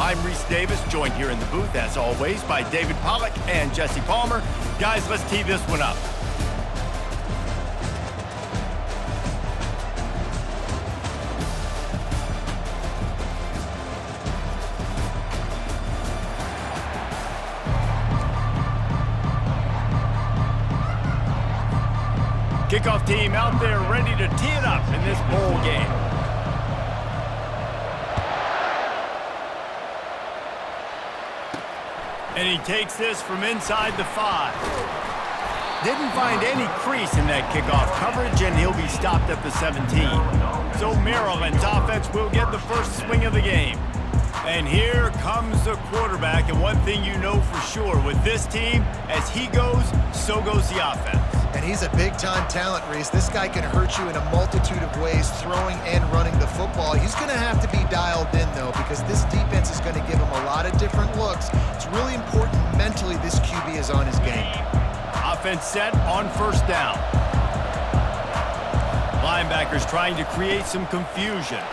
I'm Reese Davis, joined here in the booth, as always, by David Pollack and Jesse Palmer. Guys, let's tee this one up. Kickoff team out there ready to tee it up in this bowl game. And he takes this from inside the 5. Didn't find any crease in that kickoff coverage, and he'll be stopped at the 17. So Maryland's offense will get the first swing of the game. And here comes the quarterback, and one thing you know for sure, with this team, as he goes, so goes the offense. And he's a big-time talent, Reese. This guy can hurt you in a multitude of ways, throwing and running the football. He's going to have to be dialed in, though, because this defense is going to give him a lot of different looks. It's really important mentally this QB is on his game. Offense set on first down. Linebackers trying to create some confusion.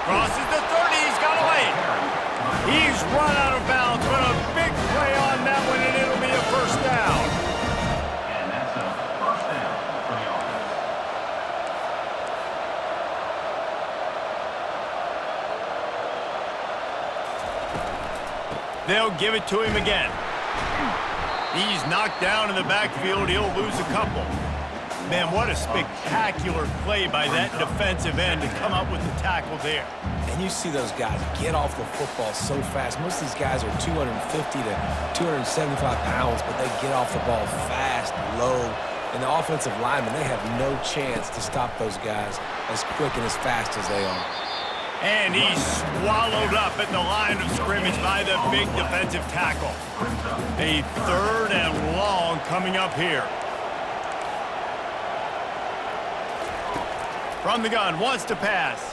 Crosses the 30, he's got away. He's run out of bounds, but a big play on that one, and it'll be a first down. And that's a first down for the offense. They'll give it to him again. He's knocked down in the backfield. He'll lose a couple. Man, what a spectacular play by that defensive end to come up with the tackle there. And you see those guys get off the football so fast. Most of these guys are 250 to 275 pounds, but they get off the ball fast, low. And the offensive linemen, they have no chance to stop those guys as quick and as fast as they are. And he's swallowed up at the line of scrimmage by the big defensive tackle. A 3rd and long coming up here. From the gun, wants to pass.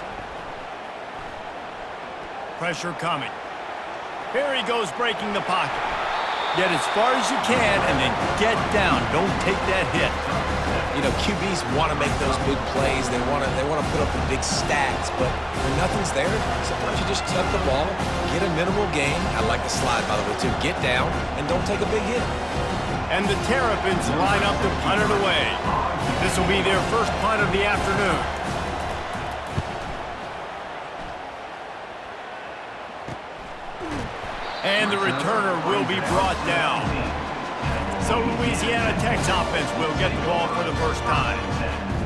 Pressure coming. Here he goes, breaking the pocket. Get as far as you can and then get down. Don't take that hit. You know, QBs want to make those big plays. They want to put up the big stats, but when nothing's there, sometimes you just tuck the ball, get a minimal gain. I like the slide, by the way, too. Get down and don't take a big hit. And the Terrapins line up to punt it away. This will be their first punt of the afternoon. And the returner will be brought down. So Louisiana Tech's offense will get the ball for the first time.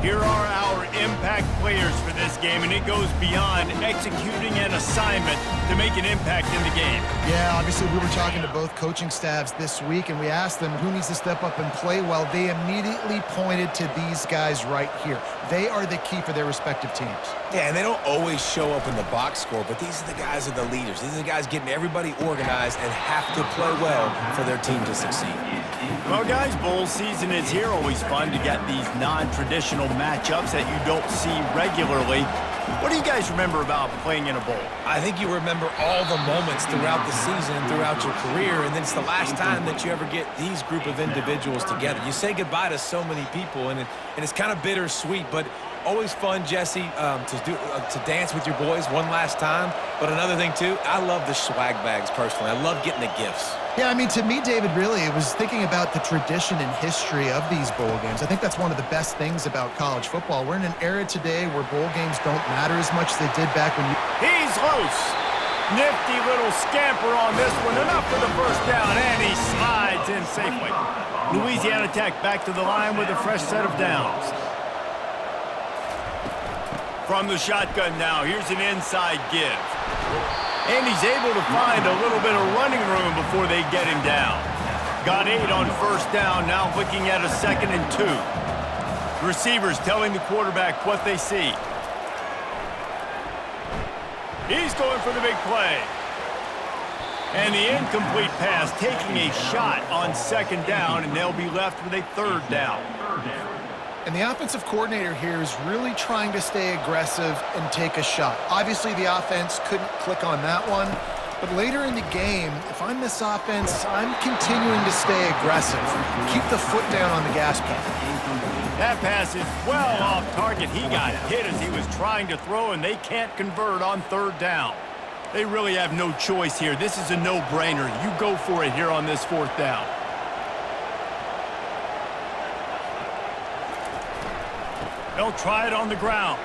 Here are our impact players for this game, and it goes beyond executing an assignment to make an impact in the game. Yeah, obviously we were talking to both coaching staffs this week, and we asked them who needs to step up and play well. They immediately pointed to these guys right here. They are the key for their respective teams. Yeah, and they don't always show up in the box score, but these are the guys that are the leaders. These are the guys getting everybody organized and have to play well for their team to succeed. Well, guys, bowl season is here. Always fun to get these non-traditional matchups that you don't see regularly. What do you guys remember about playing in a bowl? I think you remember all the moments throughout the season and throughout your career, and then it's the last time that you ever get these group of individuals together. You say goodbye to so many people, and it's kind of bittersweet, but always fun, Jesse, to dance with your boys one last time. But another thing, too, I love the swag bags personally. I love getting the gifts. Yeah, I mean, to me, David, really, it was thinking about the tradition and history of these bowl games. I think that's one of the best things about college football. We're in an era today where bowl games don't matter as much as they did back when you... He's loose. Nifty little scamper on this one. Enough for the first down, and he slides in safely. Louisiana Tech back to the line with a fresh set of downs. From the shotgun now, here's an inside give. And he's able to find a little bit of running room before they get him down. Got 8 on first down, now looking at a 2nd and 2. Receivers telling the quarterback what they see. He's going for the big play. And the incomplete pass taking a shot on 2nd down, and they'll be left with a 3rd down. And the offensive coordinator here is really trying to stay aggressive and take a shot. Obviously, the offense couldn't click on that one. But later in the game, if I'm this offense, I'm continuing to stay aggressive. Keep the foot down on the gas pedal. That pass is well off target. He got hit as he was trying to throw, and they can't convert on 3rd down. They really have no choice here. This is a no-brainer. You go for it here on this 4th down. They'll try it on the ground.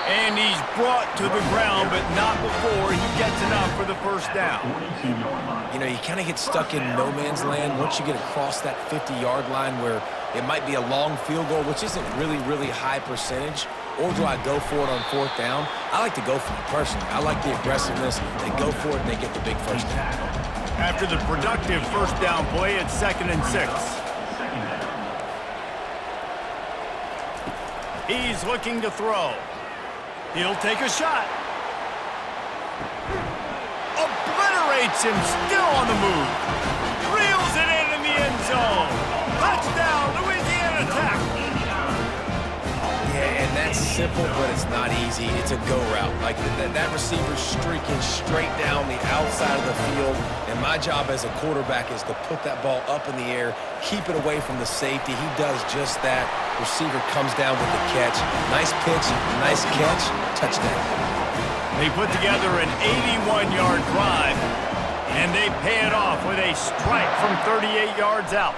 And he's brought to the ground, but not before he gets enough for the first down. You know, you kind of get stuck in no man's land once you get across that 50-yard line where it might be a long field goal, which isn't really high percentage. Or do I go for it on 4th down? I like to go for it personally. I like the aggressiveness. They go for it and they get the big first down. After the productive first down play, it's 2nd and 6. He's looking to throw. He'll take a shot. Obliterates him, still on the move. Reels it in the end zone. Touchdown, Louisiana Tech. Yeah, and that's simple, but it's not easy. It's a go route. Like that receiver's streaking straight down the outside of the field, and my job as a quarterback is to put that ball up in the air, keep it away from the safety. He does just that. Receiver comes down with the catch. Nice pitch, nice catch, touchdown. They put together an 81-yard drive, and they pay it off with a strike from 38 yards out.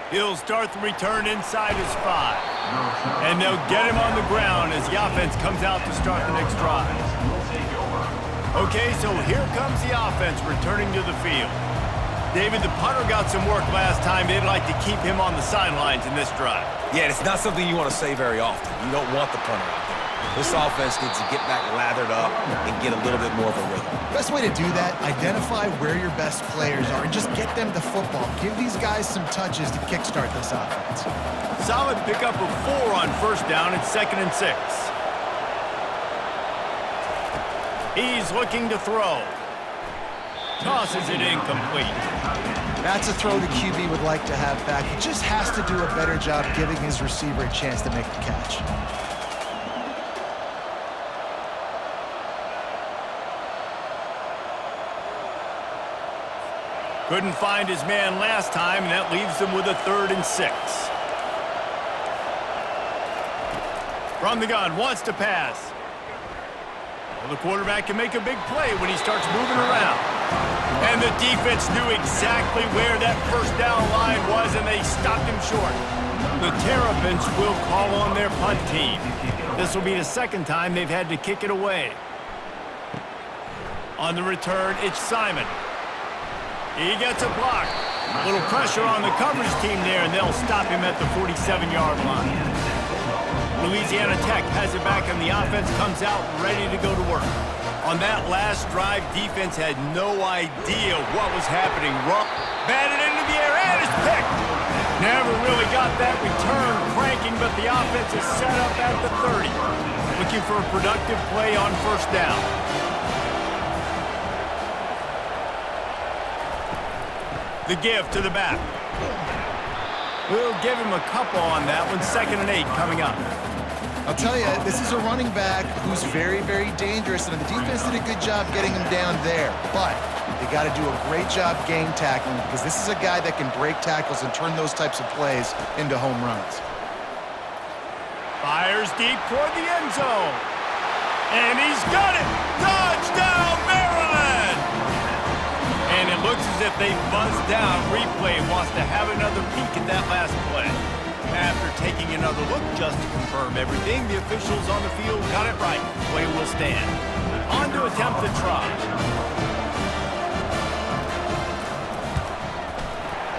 He'll start the return inside his 5. And they'll get him on the ground as the offense comes out to start the next drive. Okay, so here comes the offense returning to the field. David, the punter got some work last time. They'd like to keep him on the sidelines in this drive. Yeah, it's not something you want to say very often. You don't want the punter out there. This offense needs to get back lathered up and get a little bit more of a rhythm. Best way to do that, identify where your best players are and just get them the football. Give these guys some touches to kickstart this offense. Solid pickup of 4 on first down. It's 2nd and 6. He's looking to throw. Tosses it incomplete. That's a throw the QB would like to have back. He just has to do a better job giving his receiver a chance to make the catch. Couldn't find his man last time, and that leaves them with a 3rd and 6. From the gun, wants to pass. Well, the quarterback can make a big play when he starts moving around. And the defense knew exactly where that first down line was, and they stopped him short. The Terrapins will call on their punt team. This will be the 2nd time they've had to kick it away. On the return, it's Simon. He gets a block. A little pressure on the coverage team there, and they'll stop him at the 47-yard line. Louisiana Tech has it back, and the offense comes out ready to go to work. On that last drive, defense had no idea what was happening. Batted into the air, and it's picked. Never really got that return cranking, but the offense is set up at the 30. Looking for a productive play on first down. The give to the back. We'll give him a couple on that one. 2nd and 8 coming up. I'll tell you, this is a running back who's very dangerous, and the defense did a good job getting him down there. But they got to do a great job game tackling because this is a guy that can break tackles and turn those types of plays into home runs. Fires deep toward the end zone. And he's got it! Touchdown, Maryland! And it looks as if they buzzed down. Replay wants to have another peek at that last play. After taking another look just to confirm everything, the officials on the field got it right. Play will stand. On to attempt the try.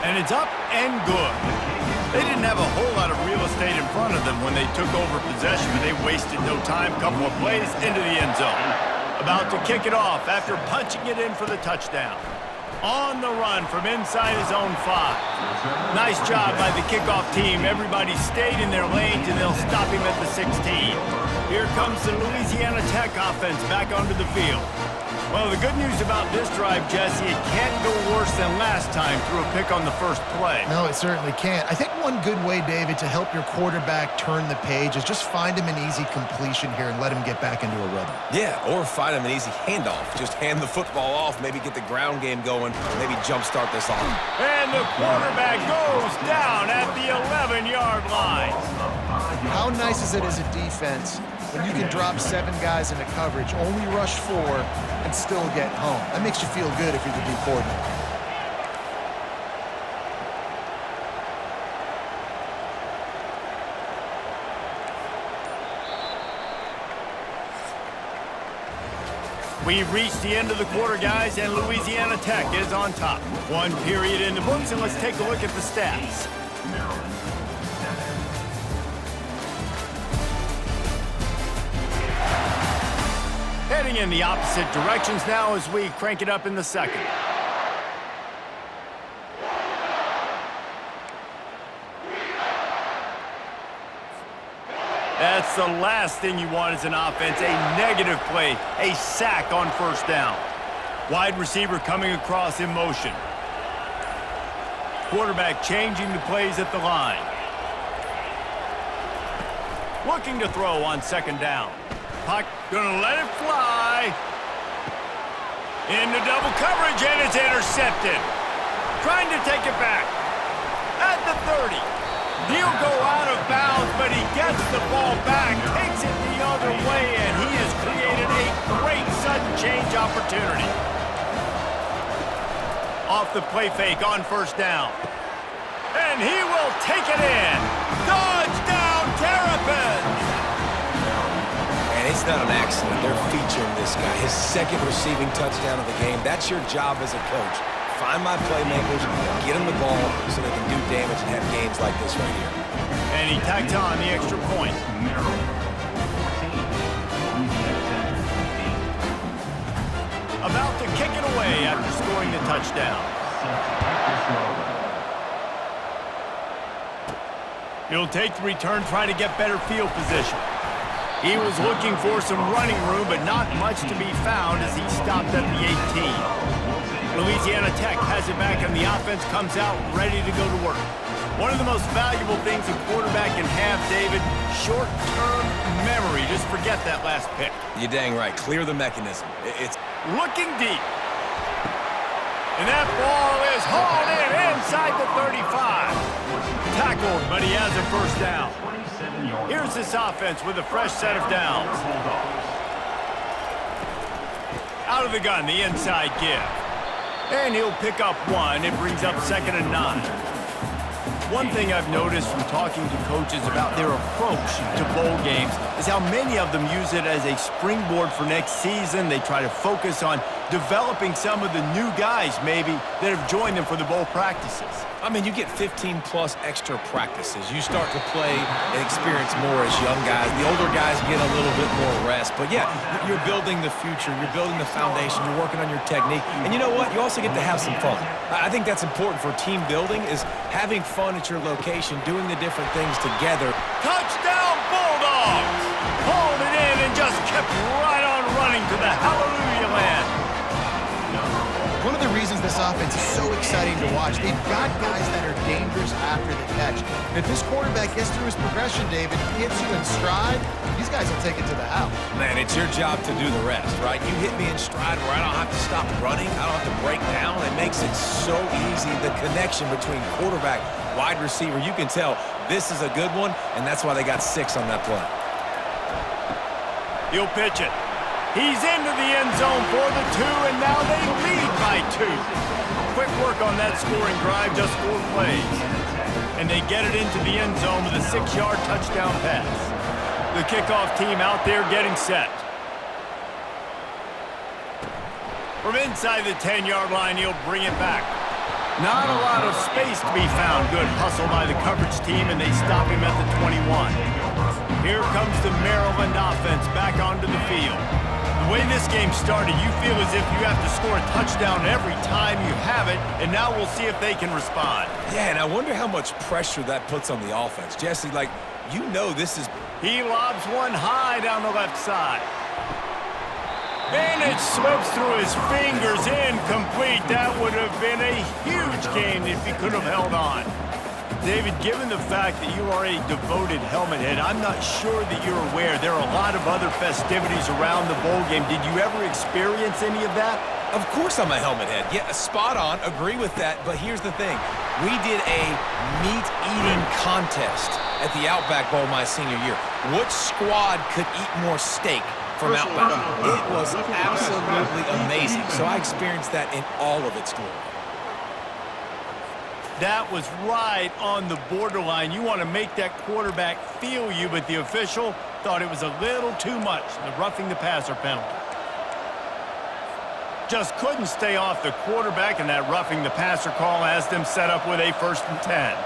And it's up and good. They didn't have a whole lot of real estate in front of them when they took over possession, but they wasted no time. Couple of plays into the end zone. About to kick it off after punching it in for the touchdown. On the run from inside his own 5. Nice job by the kickoff team. Everybody stayed in their lanes, and they'll stop him at the 16. Here comes the Louisiana Tech offense back onto the field. Well, the good news about this drive, Jesse, it can't go worse than last time through a pick on the first play. No, it certainly can't. I think one good way, David, to help your quarterback turn the page is just find him an easy completion here and let him get back into a rhythm. Yeah, or find him an easy handoff. Just hand the football off, maybe get the ground game going, maybe jumpstart this off. And the quarterback goes down at the 11-yard line. How nice is it as a defense when you can drop 7 guys into coverage, only rush 4, and still get home. That makes you feel good if you're the D coordinator. We've reached the end of the quarter, guys, and Louisiana Tech is on top. 1 period in the books, and let's take a look at the stats. Maryland, 7. Heading in the opposite directions now as we crank it up in the second. That's the last thing you want as an offense, a negative play, a sack on first down. Wide receiver coming across in motion. Quarterback changing the plays at the line. Looking to throw on second down. Puck gonna let it fly. Into double coverage, and it's intercepted. Trying to take it back. At the 30. He'll go out of bounds, but he gets the ball back, takes it the other way, and he has created a great sudden change opportunity. Off the play fake on first down. And he will take it in. Touchdown, Terrapins! And it's not an accident. They're featuring this guy. His second receiving touchdown of the game. That's your job as a coach. Find my playmakers, get them the ball so they can do damage and have games like this right here. And he tacked on the extra point. Maryland, 14. Louisiana Tech, 8. About to kick it away after scoring the touchdown. He'll take the return, trying to get better field position. He was looking for some running room, but not much to be found as he stopped at the 18. Louisiana Tech has it back, and the offense comes out ready to go to work. One of the most valuable things a quarterback can have, David, short-term memory. Just forget that last pick. You're dang right. Clear the mechanism. It's looking deep. And that ball is hauled in inside the 35. Tackled, but he has a first down. Here's this offense with a fresh set of downs. Out of the gun, the inside give. And he'll pick up 1. It brings up 2nd and 9. One thing I've noticed from talking to coaches about their approach to bowl games is how many of them use it as a springboard for next season. They try to focus on developing some of the new guys, maybe, that have joined them for the bowl practices. I mean, you get 15-plus extra practices. You start to play and experience more as young guys. The older guys get a little bit more rest. But, yeah, you're building the future. You're building the foundation. You're working on your technique. And you know what? You also get to have some fun. I think that's important for team building, is having fun at your location, doing the different things together. Touchdown, Bulldogs! Hauled it in and just kept right on running to the hallelujah land. One of the reasons this offense is so exciting to watch, they've got guys that are dangerous after the catch. And if this quarterback gets through his progression, David, hits you in stride, these guys will take it to the house. Man, it's your job to do the rest, right? You hit me in stride where I don't have to stop running. I don't have to break down. It makes it so easy. The connection between quarterback, wide receiver, you can tell this is a good one, and that's why they got 6 on that play. He'll pitch it. He's into the end zone for the 2, and now they lead by 2. Quick work on that scoring drive, just 4 plays. And they get it into the end zone with a 6-yard touchdown pass. The kickoff team out there getting set. From inside the 10-yard line, he'll bring it back. Not a lot of space to be found. Good hustle by the coverage team, and they stop him at the 21. Here comes the Maryland offense back onto the field. The way this game started, you feel as if you have to score a touchdown every time you have it, and now we'll see if they can respond. Yeah, and I wonder how much pressure that puts on the offense. Jesse, like, you know this is... He lobs one high down the left side. And it slips through his fingers, incomplete. That would have been a huge game if he could have held on. David, given the fact that you are a devoted helmet head, I'm not sure that you're aware there are a lot of other festivities around the bowl game. Did you ever experience any of that? Of course I'm a helmet head. Yeah, spot on. Agree with that. But here's the thing. We did a meat-eating contest at the Outback Bowl my senior year. Which squad could eat more steak from Outback? It was absolutely amazing. So I experienced that in all of its glory. That was right on the borderline. You want to make that quarterback feel you, but the official thought it was a little too much, the roughing the passer penalty. Just couldn't stay off the quarterback, and that roughing the passer call has them set up with a 1st and 10.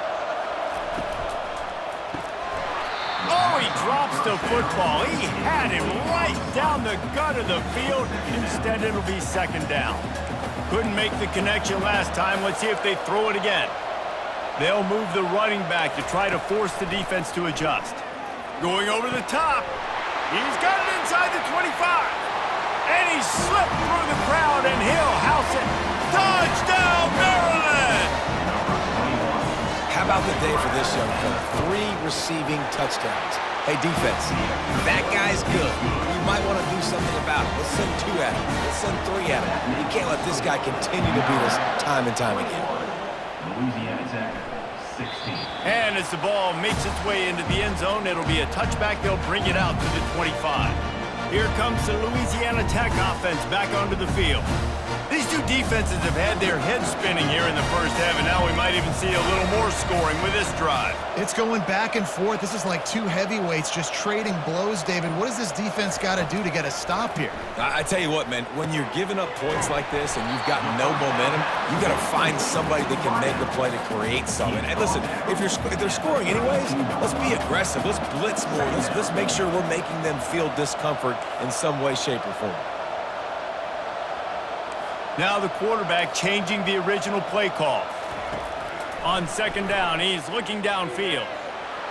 Oh, he drops the football. He had him right down the gut of the field. Instead, it'll be 2nd down. Couldn't make the connection last time. Let's see if they throw it again. They'll move the running back to try to force the defense to adjust. Going over the top. He's got it inside the 25. And he slipped through the crowd, and he'll house it. Touchdown, Maryland! How about the day for this young fella? 3 receiving touchdowns. Hey, defense, that guy's good. You might want to do something about it. Let's send 2 at him. Let's send 3 at him. You can't let this guy continue to beat us time and time again. Louisiana Tech, 16. And as the ball makes its way into the end zone, it'll be a touchback. They'll bring it out to the 25. Here comes the Louisiana Tech offense back onto the field. These two defenses have had their heads spinning here in the first half, and now we might even see a little more scoring with this drive. It's going back and forth. This is like 2 heavyweights just trading blows, David. What does this defense got to do to get a stop here? I tell you what, man, when you're giving up points like this and you've got no momentum, you got to find somebody that can make a play to create something. And listen, if they're scoring anyways, let's be aggressive. Let's blitz more. Let's make sure we're making them feel discomfort in some way, shape, or form. Now the quarterback changing the original play call. On 2nd down, he's looking downfield.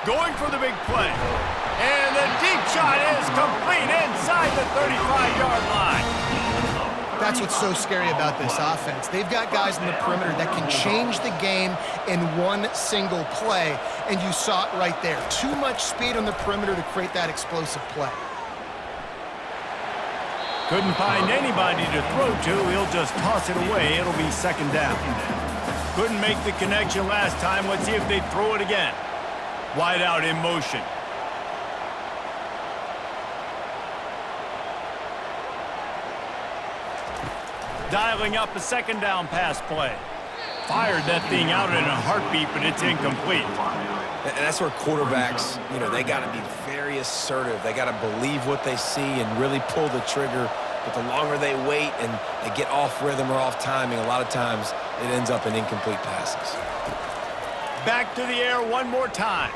Going for the big play. And the deep shot is complete inside the 35-yard line. That's what's so scary about this offense. They've got guys in the perimeter that can change the game in one single play, and you saw it right there. Too much speed on the perimeter to create that explosive play. Couldn't find anybody to throw to. He'll just toss it away. It'll be 2nd down. Couldn't make the connection last time. Let's see if they throw it again. Wide out in motion. Dialing up a 2nd down pass play. Fired that thing out in a heartbeat, but it's incomplete. And that's where quarterbacks, they got to be very assertive. They got to believe what they see and really pull the trigger. But the longer they wait and they get off rhythm or off timing, a lot of times it ends up in incomplete passes. Back to the air one more time.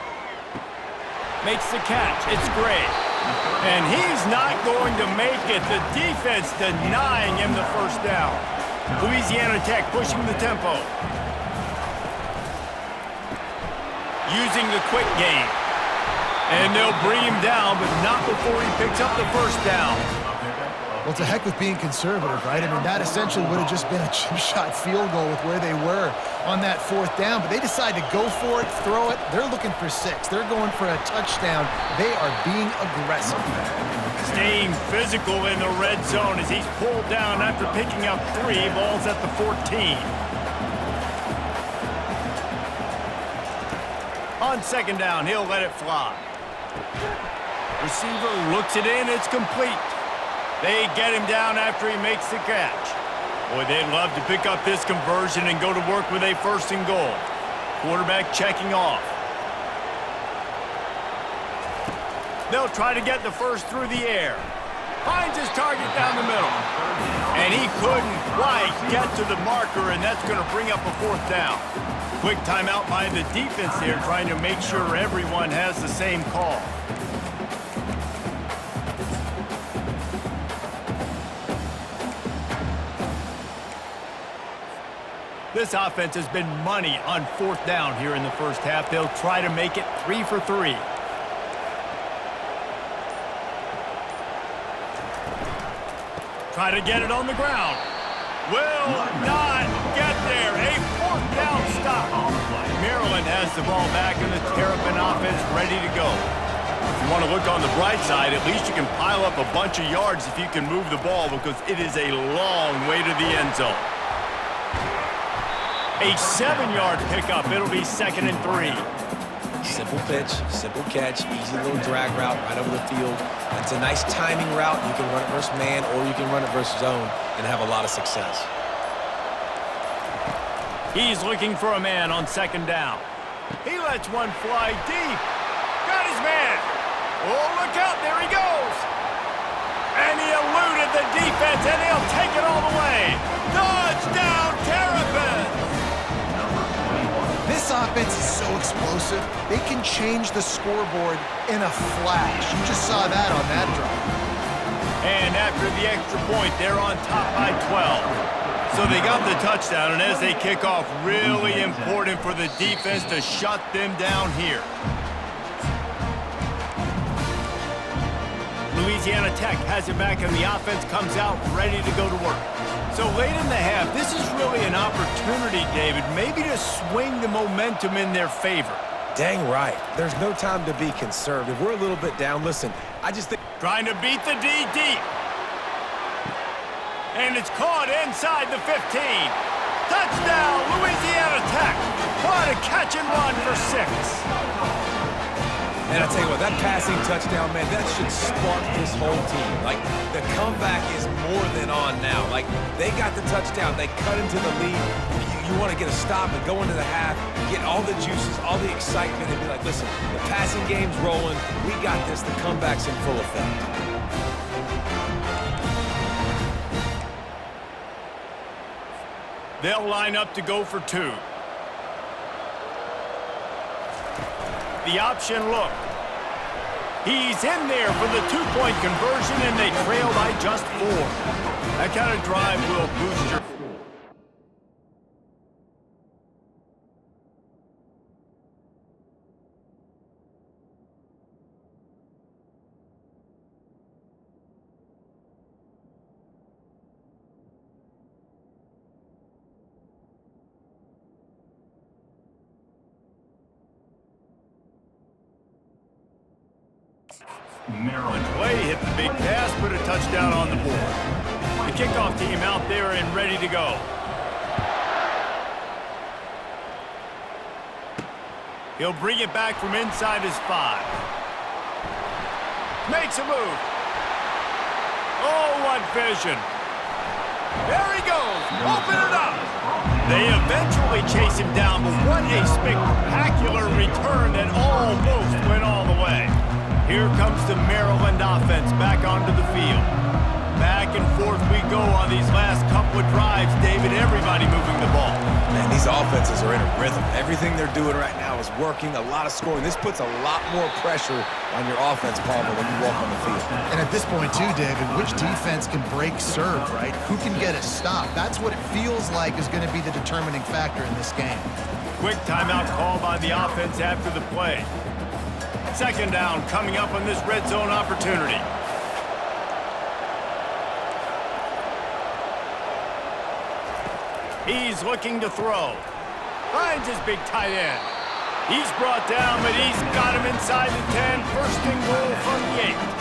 Makes the catch. It's Gray. And he's not going to make it. The defense denying him the 1st down. Louisiana Tech pushing the tempo. Using the quick game. And they'll bring him down, but not before he picks up the 1st down. Well, it's a heck with being conservative, right? I mean, that essentially would have just been a chip shot field goal with where they were on that 4th down, but they decide to go for it, throw it. They're looking for 6. They're going for a touchdown. They are being aggressive. Staying physical in the red zone as he's pulled down after picking up 3. Ball's at the 14. On 2nd down, he'll let it fly. Receiver looks it in. It's complete. They get him down after he makes the catch. Boy, they'd love to pick up this conversion and go to work with a 1st and goal. Quarterback checking off. They'll try to get the 1st through the air. Finds his target down the middle. And he couldn't quite get to the marker, and that's going to bring up a 4th down. Quick timeout by the defense here, trying to make sure everyone has the same call. This offense has been money on 4th down here in the first half. They'll try to make it 3 for 3. Try to get it on the ground. Will not get there. A 4th down stop. Maryland has the ball back and the Terrapin offense ready to go. You want to look on the bright side, at least you can pile up a bunch of yards if you can move the ball because it is a long way to the end zone. A 7-yard pickup. It'll be 2nd and 3. Simple pitch, simple catch, easy little drag route right over the field. It's a nice timing route. You can run it versus man or you can run it versus zone and have a lot of success. He's looking for a man on 2nd down. He lets one fly deep. Got his man. Oh, look out. There he goes. And he eluded the defense, and he'll take it all the way. Touchdown, Terrapins. This offense is so explosive, they can change the scoreboard in a flash. You just saw that on that drive. And after the extra point, they're on top by 12. So they got the touchdown, and as they kick off, really important for the defense to shut them down here. Louisiana Tech has it back, and the offense comes out ready to go to work. So late in the half, this is really an opportunity, David, maybe to swing the momentum in their favor. Dang right. There's no time to be conservative. We're a little bit down. Listen, I just think... Trying to beat the D deep. And it's caught inside the 15. Touchdown, Louisiana Tech. What a catch and run for 6. And I tell you what, that passing touchdown, man, that should spark this whole team. Like, the comeback is more than on now. Like, they got the touchdown. They cut into the lead. You want to get a stop and go into the half, get all the juices, all the excitement, and be like, listen, the passing game's rolling. We got this. The comeback's in full effect. They'll line up to go for 2. The option look. He's in there for the 2-point conversion, and they trail by just 4. That kind of drive will boost your... Maryland. Way hit the big pass, put a touchdown on the board. The kickoff team out there and ready to go. He'll bring it back from inside his 5. Makes a move. Oh, what vision. There he goes. Open it up. They eventually chase him down, but what a spectacular return that almost went all the way. Here comes the Maryland offense back onto the field. Back and forth we go on these last couple of drives, David. Everybody moving the ball. Man, these offenses are in a rhythm. Everything they're doing right now is working, a lot of scoring. This puts a lot more pressure on your offense, Palmer, when you walk on the field. And at this point, too, David, which defense can break serve, right? Who can get a stop? That's what it feels like is going to be the determining factor in this game. Quick timeout call by the offense after the play. 2nd down coming up on this red zone opportunity. He's looking to throw. Finds his big tight end. He's brought down, but he's got him inside the 10. 1st and goal from the 8.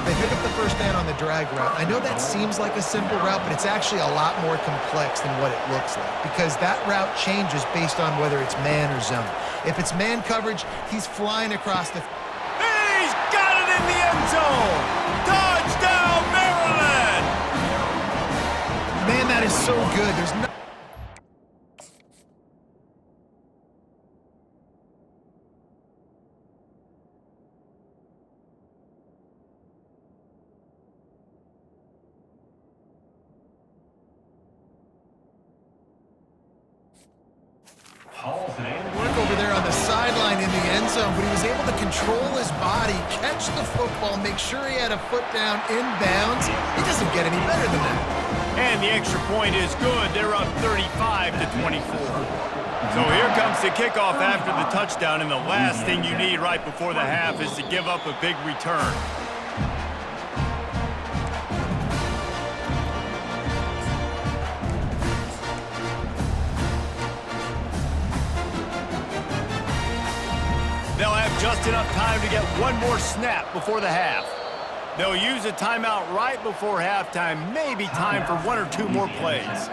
They pick up the 1st down on the drag route. I know that seems like a simple route, but it's actually a lot more complex than what it looks like because that route changes based on whether it's man or zone. If it's man coverage, he's flying across the... He's got it in the end zone! Touchdown, Maryland! Man, that is so good. There's no... work over there on the sideline in the end zone, but he was able to control his body, catch the football, make sure he had a foot down inbounds. It doesn't get any better than that. And the extra point is good. They're up 35-24. So here comes the kickoff after the touchdown, and the last thing you need right before the half is to give up a big return. They'll have just just enough time to get one more snap before the half. They'll use a timeout right before halftime. Maybe time for one or two more plays.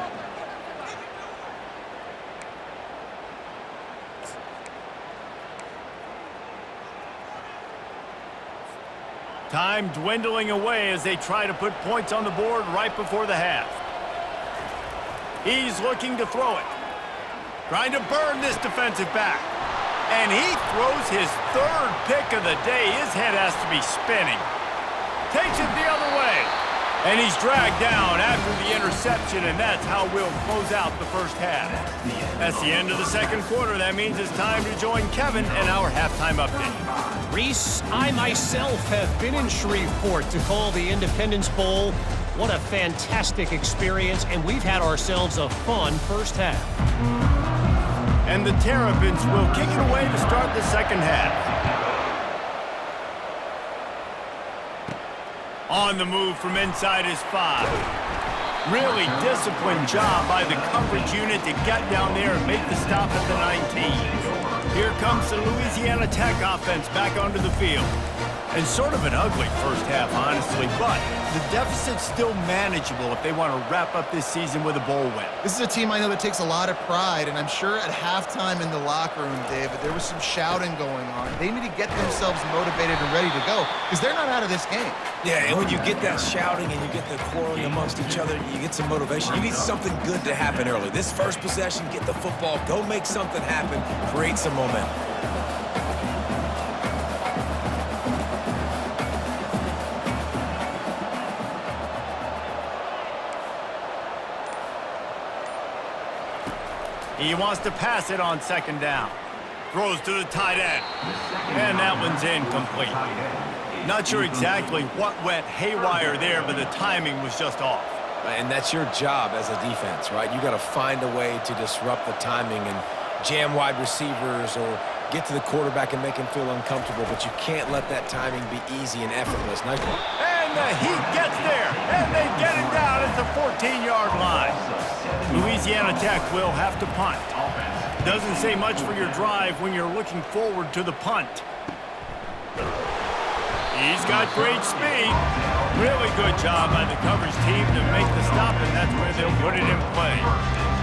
Time dwindling away as they try to put points on the board right before the half. He's looking to throw it. Trying to burn this defensive back. And he throws his third pick of the day. His head has to be spinning. Takes it the other way. And he's dragged down after the interception, and that's how we'll close out the first half. That's the end of the second quarter. That means it's time to join Kevin in our halftime update. Reese, I myself have been in Shreveport to call the Independence Bowl. What a fantastic experience, and we've had ourselves a fun first half. And the Terrapins will kick it away to start the second half. On the move from inside his 5. Really disciplined job by the coverage unit to get down there and make the stop at the 19. Here comes the Louisiana Tech offense back onto the field. And sort of an ugly first half, honestly, but the deficit's still manageable if they want to wrap up this season with a bowl win. This is a team I know that takes a lot of pride, and I'm sure at halftime in the locker room, David, there was some shouting going on. They need to get themselves motivated and ready to go because they're not out of this game. Yeah, and when you get that shouting and you get the quarreling amongst each other, you get some motivation. You need something good to happen early. This first possession, get the football, go make something happen, create some momentum. He wants to pass it on second down. Throws to the tight end. And that one's incomplete. Not sure exactly what went haywire there, but the timing was just off. And that's your job as a defense, right? You got to find a way to disrupt the timing and jam wide receivers or get to the quarterback and make him feel uncomfortable, but you can't let that timing be easy and effortless. Nice. And the Heat gets there, and they get him down at the 14-yard line. Louisiana Tech will have to punt. Doesn't say much for your drive when you're looking forward to the punt. He's got great speed. Really good job by the coverage team to make the stop, and that's where they'll put it in play.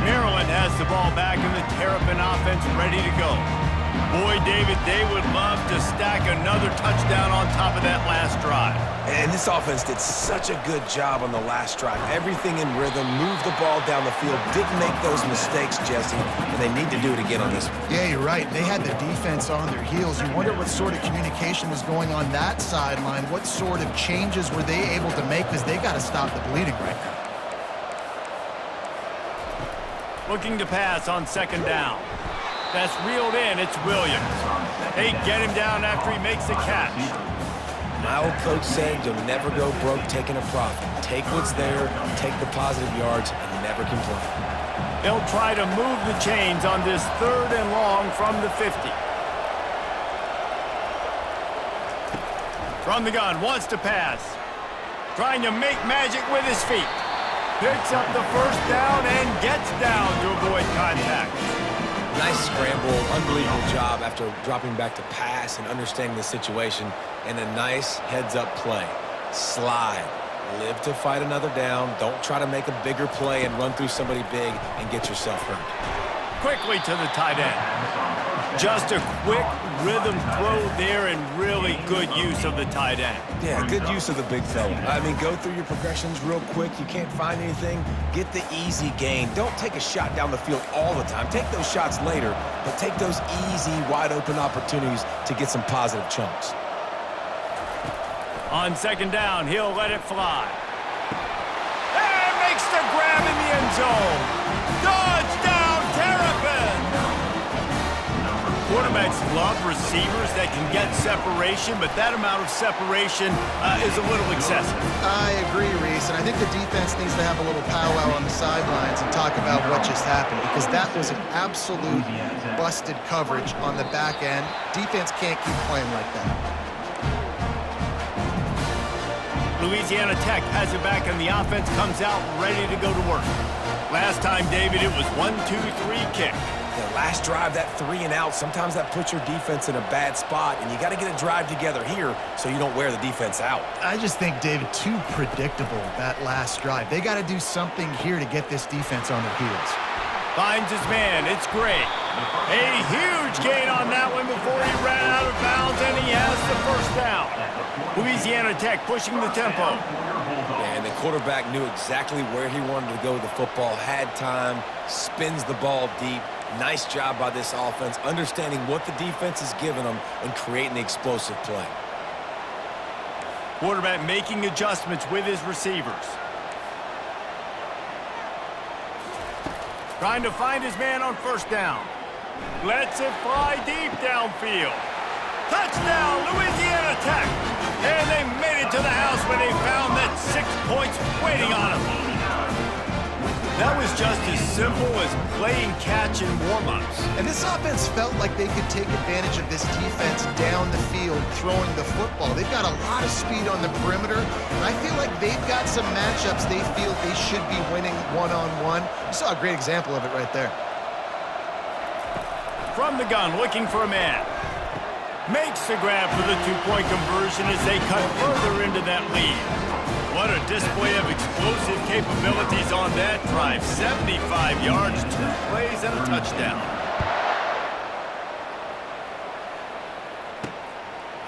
Maryland has the ball back, and the Terrapin offense ready to go. Boy, David, they would love to stack another touchdown on top of that last drive. And this offense did such a good job on the last drive. Everything in rhythm, moved the ball down the field, didn't make those mistakes, Jesse, and they need to do it again on this one. Yeah, you're right. They had the defense on their heels. You wonder what sort of communication was going on that sideline. What sort of changes were they able to make because they got to stop the bleeding right now. Looking to pass on second down. That's reeled in. It's Williams. They get him down after he makes the catch. My old coach said you'll never go broke taking a profit. Take what's there, take the positive yards, and never complain. They'll try to move the chains on this third and long from the 50. From the gun, wants to pass. Trying to make magic with his feet. Picks up the first down and gets down to avoid contact. Nice scramble, unbelievable job after dropping back to pass and understanding the situation, and a nice heads-up play. Slide. Live to fight another down. Don't try to make a bigger play and run through somebody big and get yourself hurt. Quickly to the tight end. Just a quick rhythm throw there and really good use of the tight end. Yeah, good use of the big fella. I mean, go through your progressions real quick. You can't find anything. Get the easy gain. Don't take a shot down the field all the time. Take those shots later, but take those easy, wide-open opportunities to get some positive chunks. On second down, he'll let it fly. And makes the grab in the end zone. Touchdown, Terrapins! Quarterbacks love receivers that can get separation, but that amount of separation is a little excessive. I agree, Reese, and I think the defense needs to have a little powwow on the sidelines and talk about what just happened, because that was an absolute busted coverage on the back end. Defense can't keep playing like that. Louisiana Tech has it back, and the offense comes out ready to go to work. Last time, David, it was 1-2-3 kick. The last drive, that 3 and out, sometimes that puts your defense in a bad spot, and you got to get a drive together here so you don't wear the defense out. I just think, David, too predictable, that last drive. They got to do something here to get this defense on their heels. Finds his man. It's great. A huge gain on that one before he ran out of bounds, and he has the first down. Louisiana Tech pushing the tempo. And the quarterback knew exactly where he wanted to go with the football, had time, spins the ball deep. Nice job by this offense, understanding what the defense is giving them and creating the explosive play. Quarterback making adjustments with his receivers. Trying to find his man on first down. Lets it fly deep downfield. Touchdown, Louisiana Tech! And they made it to the house when they found that 6 points waiting on them. That was just as simple as playing catch in warm-ups. And this offense felt like they could take advantage of this defense down the field, throwing the football. They've got a lot of speed on the perimeter, and I feel like they've got some matchups they feel they should be winning one-on-one. You saw a great example of it right there. From the gun, looking for a man. Makes the grab for the two-point conversion as they cut further into that lead. What a display of explosive capabilities on that drive. 75 yards, 2 plays, and a touchdown.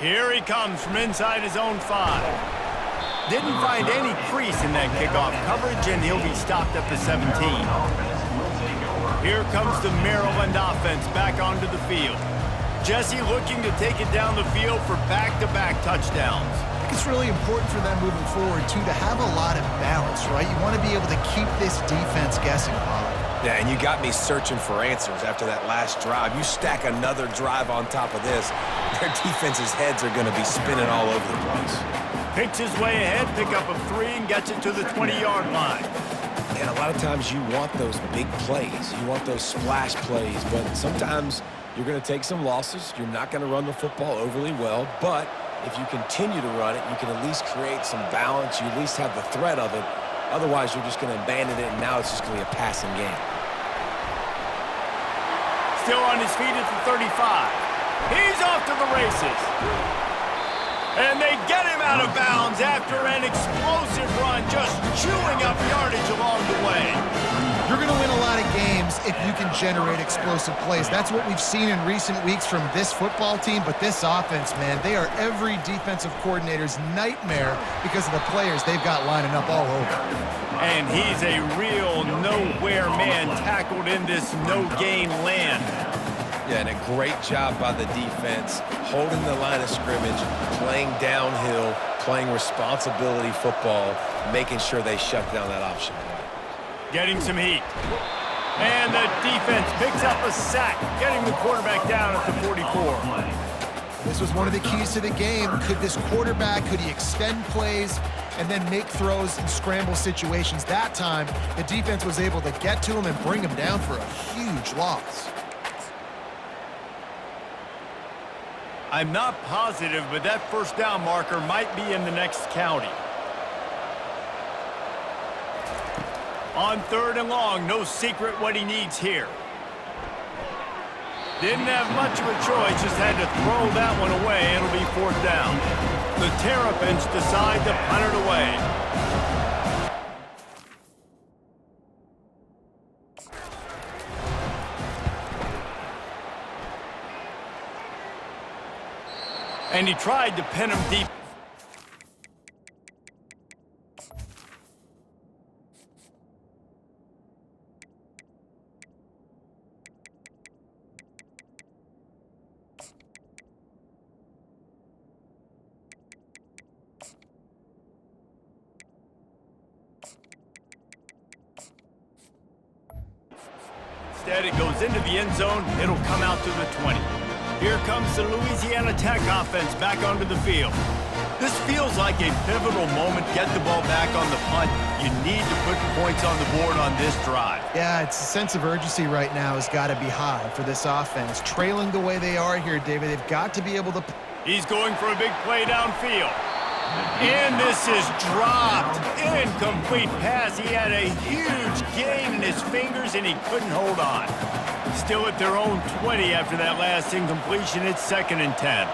Here he comes from inside his own 5. Didn't find any crease in that kickoff coverage, and he'll be stopped at the 17. Here comes the Maryland offense back onto the field. Jesse looking to take it down the field for back-to-back touchdowns. I think it's really important for them moving forward, too, to have a lot of balance, right? You want to be able to keep this defense guessing, Pollard. Yeah, and you got me searching for answers after that last drive. You stack another drive on top of this, their defense's heads are going to be spinning all over the place. Picks his way ahead, pickup of 3, and gets it to the 20-yard line. And a lot of times you want those big plays. You want those splash plays, but sometimes you're going to take some losses. You're not going to run the football overly well, but if you continue to run it, you can at least create some balance. You at least have the threat of it. Otherwise, you're just going to abandon it, and now it's just going to be a passing game. Still on his feet at the 35. He's off to the races. And they get him out of bounds after an explosive run, just chewing up yardage along the way. You're going to win a lot of games if you can generate explosive plays. That's what we've seen in recent weeks from this football team, but this offense, man, they are every defensive coordinator's nightmare because of the players they've got lining up all over. And he's a real nowhere man tackled in this no-gain land. Yeah, and a great job by the defense, holding the line of scrimmage, playing downhill, playing responsibility football, making sure they shut down that option. Getting some heat. And the defense picks up a sack, getting the quarterback down at the 44. This was one of the keys to the game. Could this quarterback, could he extend plays and then make throws in scramble situations? That time, the defense was able to get to him and bring him down for a huge loss. I'm not positive, but that first down marker might be in the next county. On 3rd and long, no secret what he needs here. Didn't have much of a choice, just had to throw that one away. It'll be 4th down. The Terrapins decide to punt it away. And he tried to pin him deep. Instead, it goes into the end zone. It'll come out to the 20. Here comes the Louisiana Tech offense back onto the field. This feels like a pivotal moment. Get the ball back on the punt. You need to put points on the board on this drive. Yeah, it's a sense of urgency right now has got to be high for this offense. Trailing the way they are here, David, they've got to be able to... He's going for a big play downfield. And this is dropped. Incomplete pass. He had a huge gain in his fingers, and he couldn't hold on. Still at their own 20 after that last incompletion. It's 2nd and 10.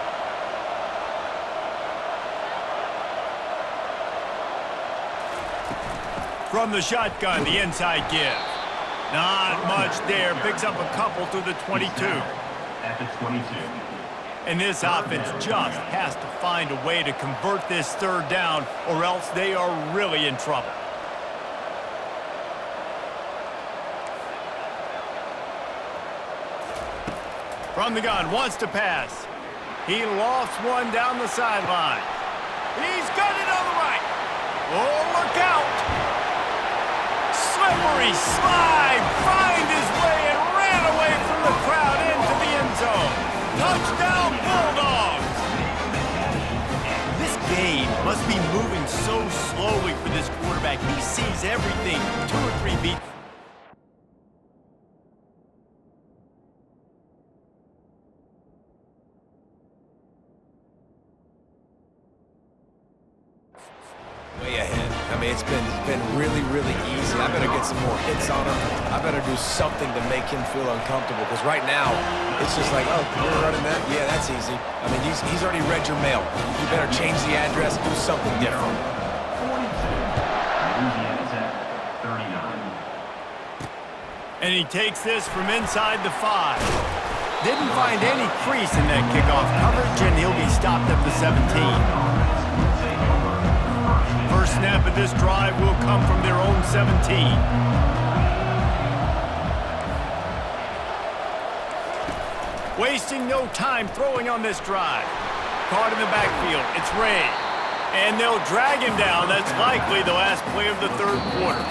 From the shotgun, the inside give. Not much there. Picks up a couple to the 22. At the 22. And this offense just has to find a way to convert this 3rd down, or else they are really in trouble. From the gun, wants to pass. He lofts one down the sideline. He's got it on the right. Oh, look out! Slippery slide, find his way and ran away from the crowd into the end zone. Touchdown, Bulldogs! This game must be moving so slowly for this quarterback. He sees everything. 2 or 3 beats. Way ahead. I mean, it's been really, really easy. I better get some more hits on him. I better do something to make him feel uncomfortable, because right now, it's just like, oh, you're running that? Yeah, that's easy. I mean, he's already read your mail. You better change the address, do something different. 42. Louisiana Tech, 39. And he takes this from inside the 5. Didn't find any crease in that kickoff coverage, and he'll be stopped at the 17. First snap of this drive will come from their own 17. Wasting no time throwing on this drive. Caught in the backfield. It's Ray. And they'll drag him down. That's likely the last play of the 3rd quarter.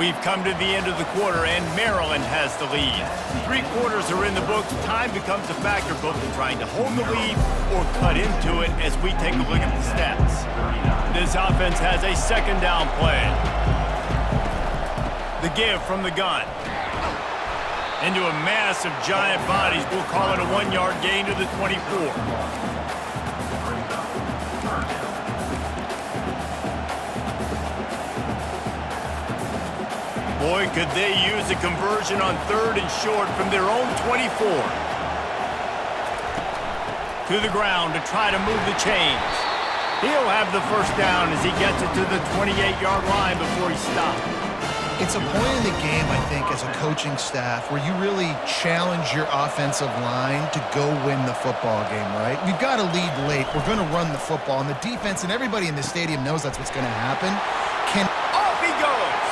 We've come to the end of the quarter, and Maryland has the lead. 3 quarters are in the books. Time becomes a factor, both in trying to hold the lead or cut into it as we take a look at the stats. This offense has a 2nd down play. The give from the gun. Into a mass of giant bodies. We'll call it a 1-yard gain to the 24. Boy, could they use a conversion on 3rd and short from their own 24. To the ground to try to move the chains. He'll have the first down as he gets it to the 28-yard line before he stops. It's a point in the game, I think, as a coaching staff where you really challenge your offensive line to go win the football game, right? We've got to lead late. We're going to run the football. And the defense and everybody in the stadium knows that's what's going to happen. Off he goes.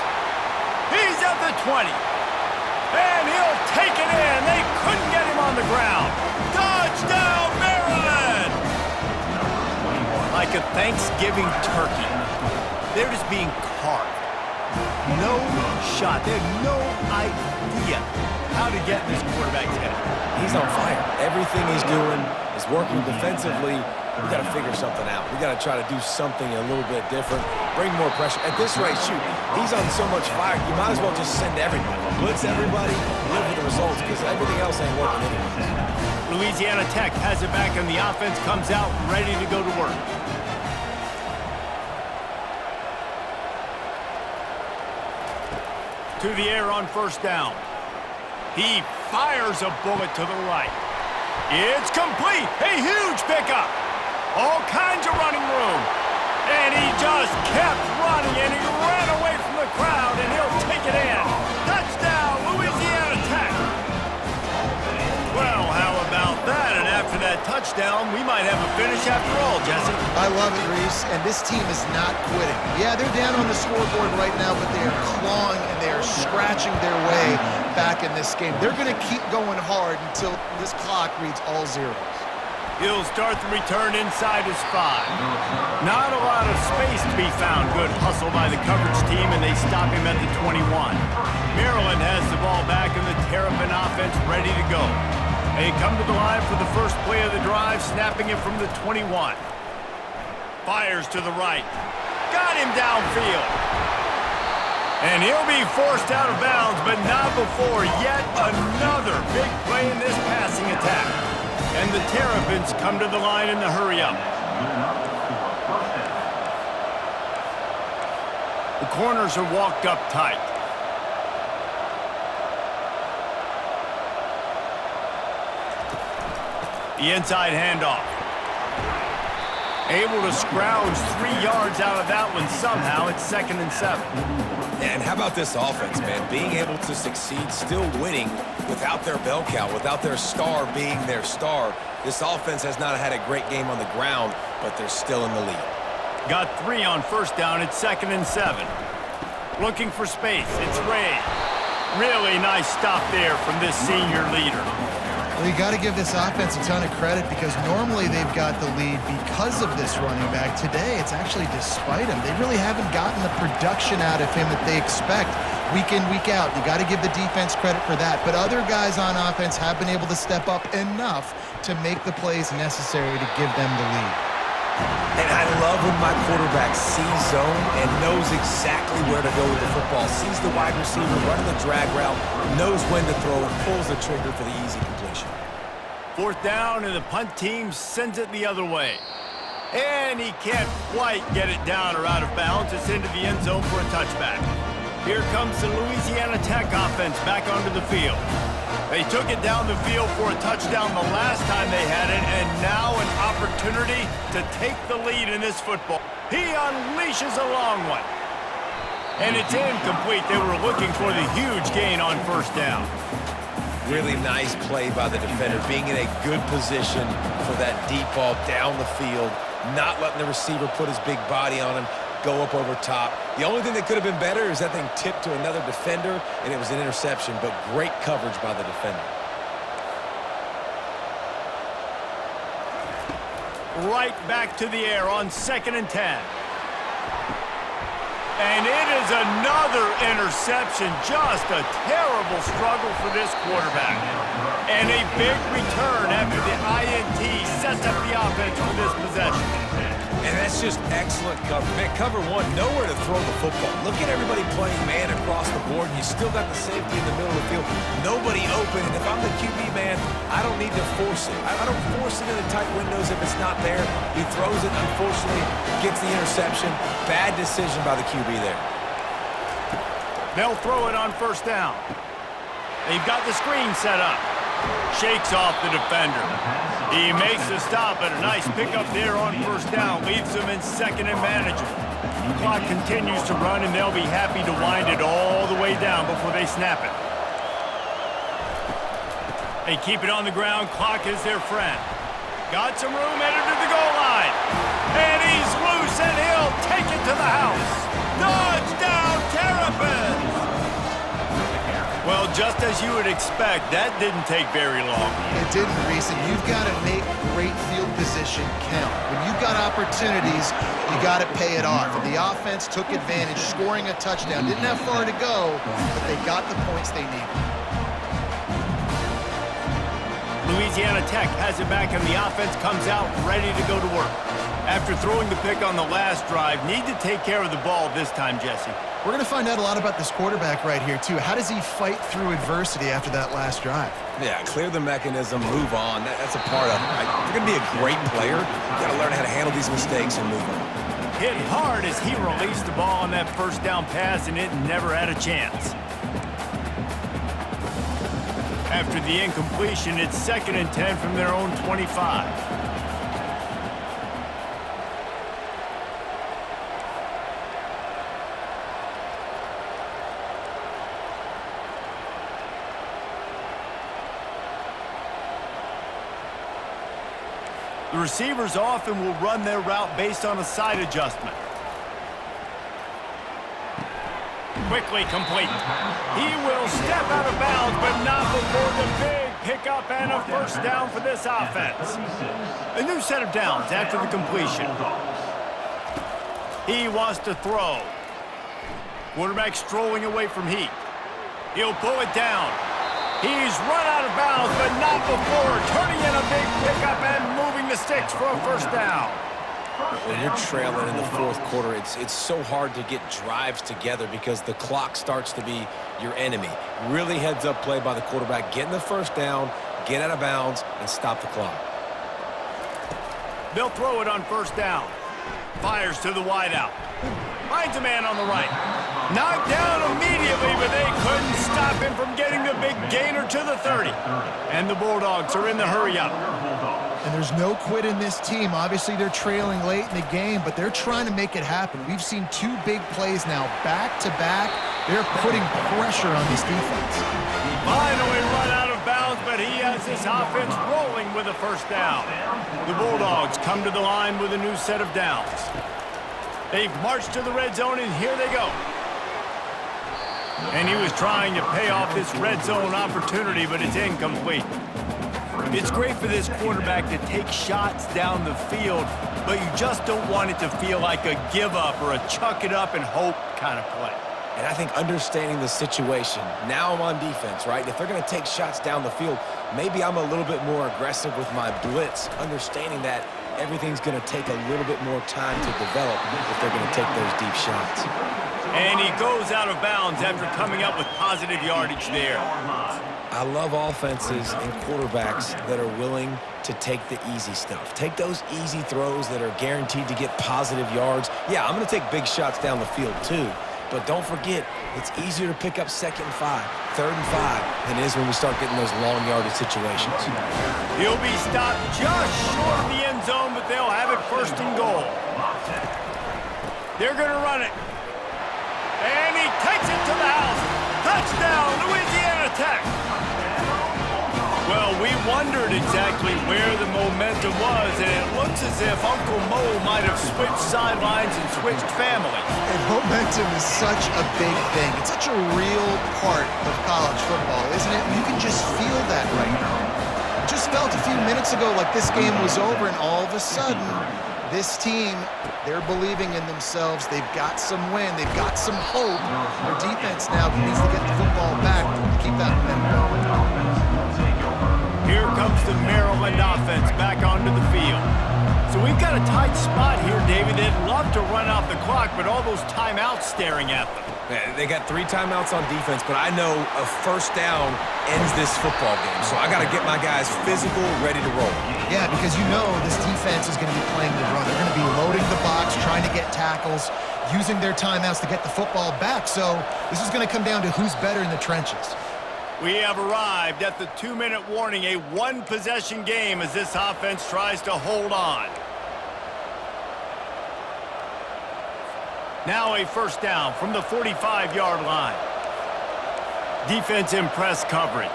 He's at the 20. And he'll take it in. They couldn't get him on the ground. Touchdown, Maryland! Like a Thanksgiving turkey. They're just being carved. No shot. They have no idea how to get in this quarterback's head. He's on fire. Everything he's doing is working defensively. We got to figure something out. We got to try to do something a little bit different. Bring more pressure. At this rate, shoot, he's on so much fire, you might as well just send everybody. Blitz everybody, live with the results, because everything else ain't working anyway. Louisiana Tech has it back, and the offense comes out ready to go to work. To the air on 1st down. He fires a bullet to the right. It's complete. A huge pickup. All kinds of running room. And he just kept running, and he ran away from the crowd, and he'll take it in. Touchdown, Louisiana Tech. Well, how about that? And after that touchdown, we might have a finish after all, Jesse. I love it, Reese, and this team is not quitting. Yeah, they're down on the scoreboard right now, but they are clawing and they are scratching their way back in this game. They're going to keep going hard until this clock reads all zeros. He'll start the return inside his 5. Not a lot of space to be found. Good hustle by the coverage team, and they stop him at the 21. Maryland has the ball back, and the Terrapin offense ready to go. They come to the line for the first play of the drive, snapping it from the 21. Fires to the right. Got him downfield. And he'll be forced out of bounds, but not before yet another big play in this passing attack. And the Terrapins come to the line in the hurry-up. The corners are walked up tight. The inside handoff. Able to scrounge 3 yards out of that one somehow. It's 2nd and 7. And how about this offense, man? Being able to succeed, still winning without their bell cow, without their star being their star. This offense has not had a great game on the ground, but they're still in the lead. Got 3 on 1st down. It's 2nd and 7. Looking for space. It's Ray. Really nice stop there from this senior leader. Well, you got to give this offense a ton of credit because normally they've got the lead because of this running back. Today, it's actually despite him. They really haven't gotten the production out of him that they expect week in, week out. You got to give the defense credit for that. But other guys on offense have been able to step up enough to make the plays necessary to give them the lead. And I love when my quarterback sees zone and knows exactly where to go with the football, sees the wide receiver running the drag route, knows when to throw, and pulls the trigger for the easy completion. 4th down, and the punt team sends it the other way. And he can't quite get it down or out of bounds. It's into the end zone for a touchback. Here comes the Louisiana Tech offense back onto the field. They took it down the field for a touchdown the last time they had it, and now an opportunity to take the lead in this football. He unleashes a long one. And it's incomplete. They were looking for the huge gain on 1st down. Really nice play by the defender, being in a good position for that deep ball down the field, not letting the receiver put his big body on him, go up over top. The only thing that could have been better is that thing tipped to another defender, and it was an interception, but great coverage by the defender. Right back to the air on 2nd and 10. And it is another interception. Just a terrible struggle for this quarterback. And a big return after the INT sets up the offense for this possession. And that's just excellent cover. Man, cover one, nowhere to throw the football. Look at everybody playing man across the board. You still got the safety in the middle of the field. Nobody open. And if I'm the QB, man, I don't need to force it. I don't force it in the tight windows if it's not there. He throws it, unfortunately, gets the interception. Bad decision by the QB there. They'll throw it on 1st down. They've got the screen set up. Shakes off the defender. He makes the stop, and a nice pickup there on 1st down. Leaves them in 2nd and manageable. The clock continues to run, and they'll be happy to wind it all the way down before they snap it. They keep it on the ground. Clock is their friend. Got some room headed to the goal line. And he's loose, and he'll take it to the house. Touchdown, Terrapins! Well, just as you would expect, that didn't take very long. It didn't, Reese, and you've got to make great field position count. When you've got opportunities, you got to pay it off. And the offense took advantage, scoring a touchdown. Didn't have far to go, but they got the points they needed. Louisiana Tech has it back, and the offense comes out ready to go to work. After throwing the pick on the last drive, need to take care of the ball this time, Jesse. We're going to find out a lot about this quarterback right here, too. How does he fight through adversity after that last drive? Yeah, clear the mechanism, move on. That's a part of it. Right? If you're going to be a great player, you got to learn how to handle these mistakes and move on. Hit hard as he released the ball on that 1st down pass, and it never had a chance. After the incompletion, it's 2nd and 10 from their own 25. The receivers often will run their route based on a side adjustment. Quickly complete. He will step out of bounds, but not before the big pickup and a 1st down for this offense. A new set of downs after the completion. He wants to throw. Quarterback strolling away from Heath. He'll pull it down. He's run out of bounds, but not before turning in a big pickup and moving the sticks for a 1st down. When you're trailing in the 4th quarter, it's so hard to get drives together because the clock starts to be your enemy. Really heads-up play by the quarterback. Getting the 1st down, get out of bounds, and stop the clock. They'll throw it on 1st down. Fires to the wideout. Finds a man on the right. Knocked down immediately, but they couldn't stop him from getting the big gainer to the 30. And the Bulldogs are in the hurry-up. And there's no quit in this team. Obviously, they're trailing late in the game, but they're trying to make it happen. We've seen 2 big plays now, back-to-back. They're putting pressure on this defense. Finally run out of bounds, but he has his offense rolling with a first down. The Bulldogs come to the line with a new set of downs. They've marched to the red zone, and here they go. And he was trying to pay off this red zone opportunity, but it's incomplete. It's great for this quarterback to take shots down the field, but you just don't want it to feel like a give-up or a chuck-it-up and hope kind of play. And I think understanding the situation, now I'm on defense, right? If they're going to take shots down the field, maybe I'm a little bit more aggressive with my blitz, understanding that everything's going to take a little bit more time to develop if they're going to take those deep shots. And he goes out of bounds after coming up with positive yardage there. I love offenses and quarterbacks that are willing to take the easy stuff. Take those easy throws that are guaranteed to get positive yards. Yeah, I'm going to take big shots down the field too. But don't forget, it's easier to pick up 2nd and 5, 3rd and 5 than it is when we start getting those long yardage situations. He'll be stopped just short of the end zone, but they'll have it 1st and goal. They're going to run it. And he takes it to the house. Touchdown, Louisiana Tech. Well, we wondered exactly where the momentum was, and it looks as if Uncle Mo might have switched sidelines and switched families. And momentum is such a big thing. It's such a real part of college football, isn't it? You can just feel that right now. It just felt a few minutes ago like this game was over, and all of a sudden, this team, they're believing in themselves. They've got some wind. They've got some hope. Their defense now needs to get the football back to keep that momentum going. Here comes the Maryland offense back onto the field. So we've got a tight spot here, David. They'd love to run out the clock, but all those timeouts staring at them. They got 3 timeouts on defense, but I know a first down ends this football game. So I got to get my guys physical, ready to roll. Yeah, because you know this defense is going to be playing the run. They're going to be loading the box, trying to get tackles, using their timeouts to get the football back. So this is going to come down to who's better in the trenches. We have arrived at the 2-minute warning, a 1-possession game as this offense tries to hold on. Now a first down from the 45-yard line. Defense in press coverage.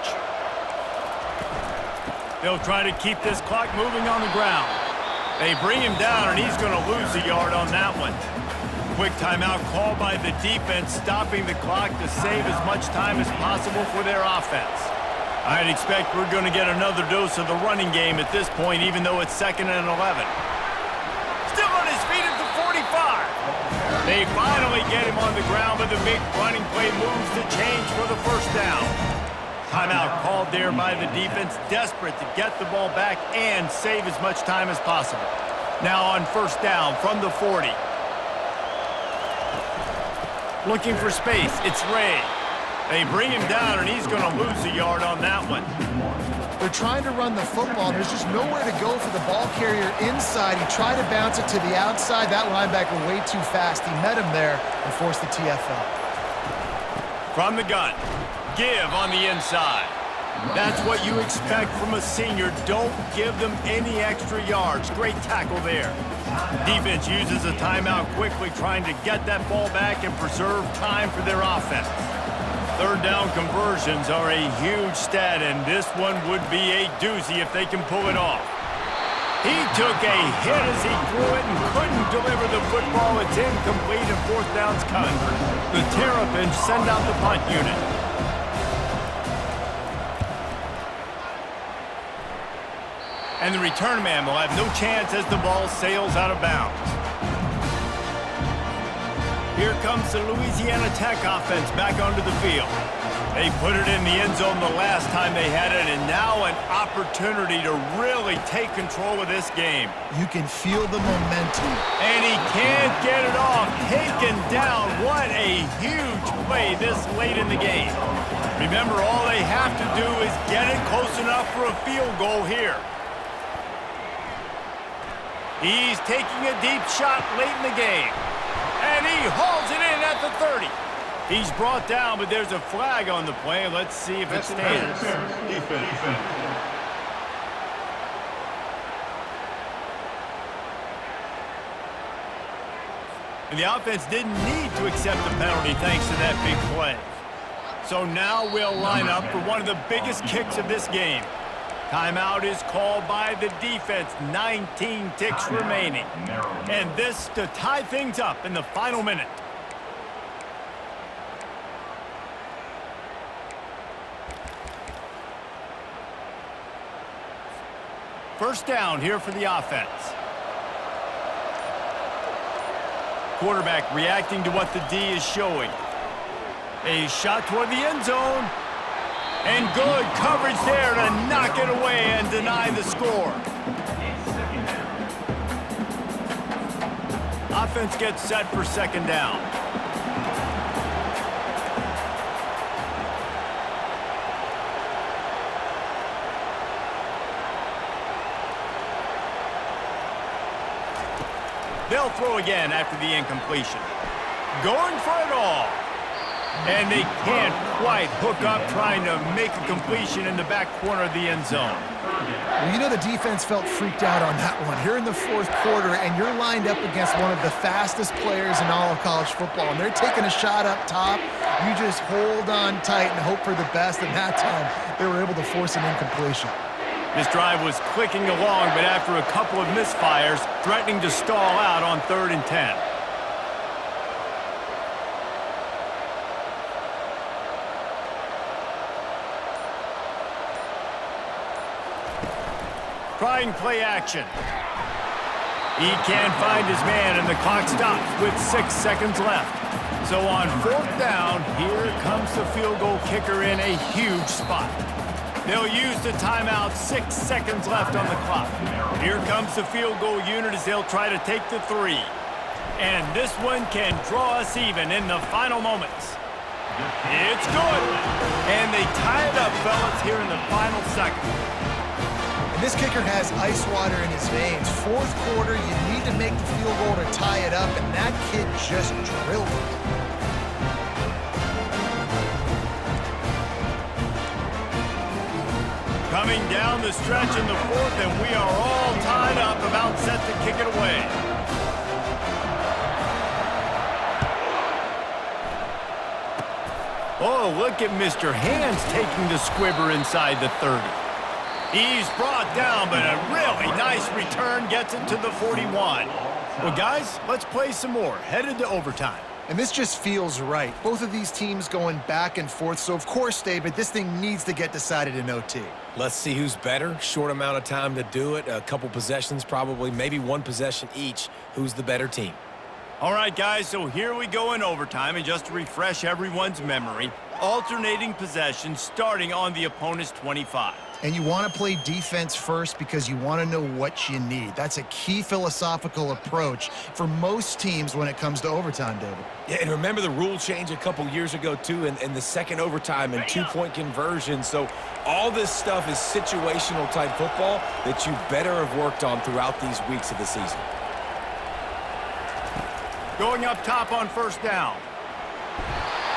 They'll try to keep this clock moving on the ground. They bring him down, and he's going to lose a yard on that one. Quick timeout called by the defense, stopping the clock to save as much time as possible for their offense. I'd expect we're going to get another dose of the running game at this point, even though it's 2nd and 11. Still on his feet at the 45. They finally get him on the ground, but the big running play moves the change for the first down. Timeout called there by the defense, desperate to get the ball back and save as much time as possible. Now on first down from the 40. Looking for space, it's Ray. They bring him down, and he's going to lose a yard on that one. They're trying to run the football. There's just nowhere to go for the ball carrier inside. He tried to bounce it to the outside. That linebacker way too fast. He met him there and forced the TFL. From the gun, give on the inside. That's what you expect from a senior. Don't give them any extra yards. Great tackle there. Defense uses a timeout quickly, trying to get that ball back and preserve time for their offense. 3rd down conversions are a huge stat, and this one would be a doozy if they can pull it off. He took a hit as he threw it and couldn't deliver the football. It's incomplete, and 4th down's coming. The Terrapins send out the punt unit. And the return man will have no chance as the ball sails out of bounds. Here comes the Louisiana Tech offense back onto the field. They put it in the end zone the last time they had it, and now an opportunity to really take control of this game. You can feel the momentum. And he can't get it off. Taken down. What a huge play this late in the game. Remember, all they have to do is get it close enough for a field goal here. He's taking a deep shot late in the game. And he hauls it in at the 30. He's brought down, but there's a flag on the play. Let's see if it stands. And the offense didn't need to accept the penalty thanks to that big play. So now we'll line up for one of the biggest kicks of this game. Timeout is called by the defense. 19 ticks remaining. And this to tie things up in the final minute. First down here for the offense. Quarterback reacting to what the D is showing. A shot toward the end zone. And good coverage there to knock it away and deny the score. Offense gets set for second down. They'll throw again after the incompletion. Going for it all. And they can't quite hook up trying to make a completion in the back corner of the end zone. Well, you know the defense felt freaked out on that one. Here in the fourth quarter, and you're lined up against one of the fastest players in all of college football, and they're taking a shot up top. You just hold on tight and hope for the best, and that time they were able to force an incompletion. This drive was clicking along, but after a couple of misfires, threatening to stall out on 3rd and 10. Trying play action. He can't find his man, and the clock stops with 6 seconds left. So on 4th down, here comes the field goal kicker in a huge spot. They'll use the timeout, 6 seconds left on the clock. Here comes the field goal unit as they'll try to take the 3. And this one can draw us even in the final moments. It's good. And they tie it up, fellas, here in the final seconds. And this kicker has ice water in his veins. Fourth quarter, you need to make the field goal to tie it up, and that kid just drilled it. Coming down the stretch in the 4th, and we are all tied up, about set to kick it away. Oh, look at Mr. Hands taking the squibber inside the 30. He's brought down, but a really nice return gets it to the 41. Well, guys, let's play some more. Headed to overtime. And this just feels right. Both of these teams going back and forth. So, of course, David, this thing needs to get decided in OT. Let's see who's better. Short amount of time to do it. A couple possessions probably, maybe one possession each. Who's the better team? All right, guys, so here we go in overtime. And just to refresh everyone's memory, alternating possessions starting on the opponent's 25. And you want to play defense first because you want to know what you need. That's a key philosophical approach for most teams when it comes to overtime, David. Yeah, and remember the rule change a couple years ago, too, and the second overtime and 2-point conversion. So all this stuff is situational type football that you better have worked on throughout these weeks of the season. Going up top on 1st down.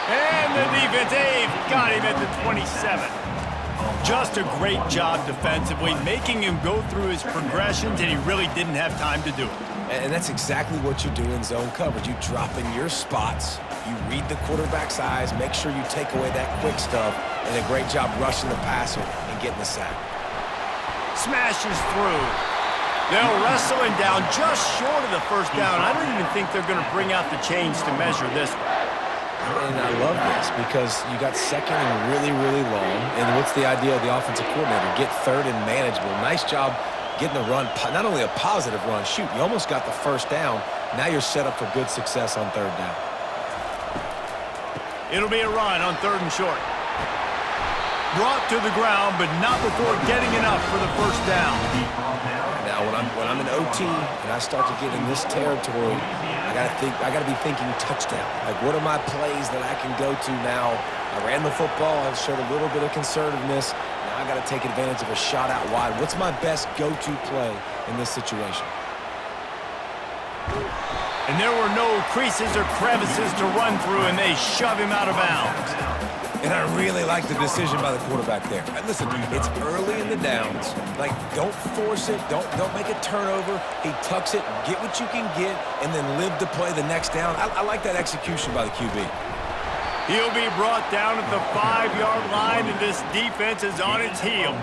And the defense, they've got him at the 27. Just a great job defensively, making him go through his progressions, and he really didn't have time to do it. And that's exactly what you do in zone coverage. You drop in your spots, you read the quarterback's eyes, make sure you take away that quick stuff, and a great job rushing the passer and getting the sack. Smashes through. They'll wrestle him down just short of the 1st down. I don't even think they're going to bring out the chains to measure this one. And I love this because you got 2nd and really, really long. And what's the idea of the offensive coordinator? Get 3rd and manageable. Nice job getting a run, not only a positive run. Shoot, you almost got the 1st down. Now you're set up for good success on 3rd down. It'll be a run on 3rd and short. Brought to the ground, but not before getting enough for the 1st down. Now, when I'm in OT and I start to get in this territory, I gotta be thinking touchdown. Like, what are my plays that I can go to now? I ran the football. I showed a little bit of conservativeness. Now I got to take advantage of a shot out wide. What's my best go-to play in this situation? And there were no creases or crevices to run through, and they shove him out of bounds. And I really like the decision by the quarterback there. And listen, it's early in the downs. Like, don't force it. Don't make a turnover. He tucks it, get what you can get, and then live to play the next down. I like that execution by the QB. He'll be brought down at the 5-yard line, and this defense is on its heels.